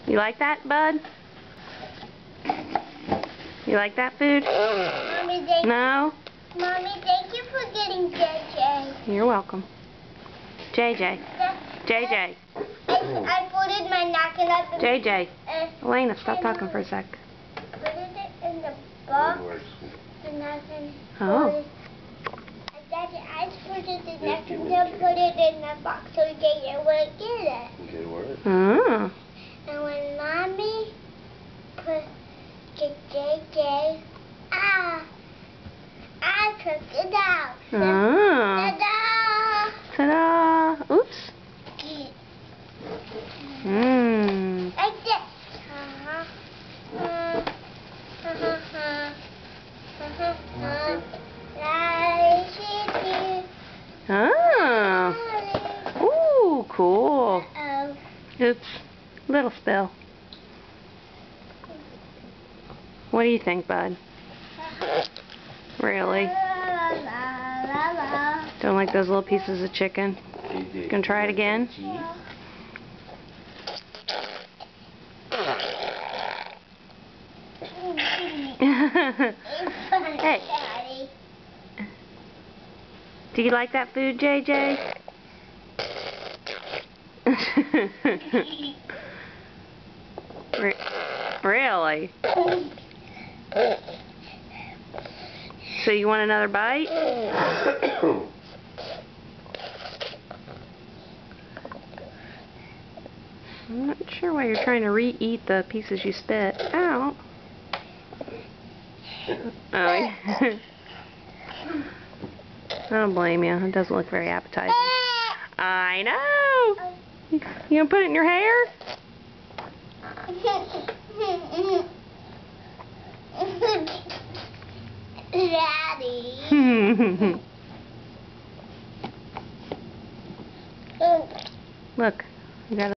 You like that, bud? You like that food? Mommy, No? Mommy, thank you for getting JJ. You're welcome. JJ. JJ. I folded my napkin up. JJ. Elena, stop talking for a sec. Put it in the box. The napkin. Oh. Daddy, I put it in the napkin to put it in the box so JJ would get it. Okay, what? Oh. And when Mommy put JJ, I took it out. Oh. Ta-da! Ta-da! Oops. Mmm. Like this. Oh. Ooh, cool. Oops. Little spill. What do you think, bud? Really? Don't like those little pieces of chicken? Gonna try it again? Hey. Do you like that food, JJ? Really? So you want another bite? I'm not sure why you're trying to re-eat the pieces you spit out. Oh, yeah. I don't blame you. It doesn't look very appetizing. I know. You gonna put it in your hair? Daddy. Look, you got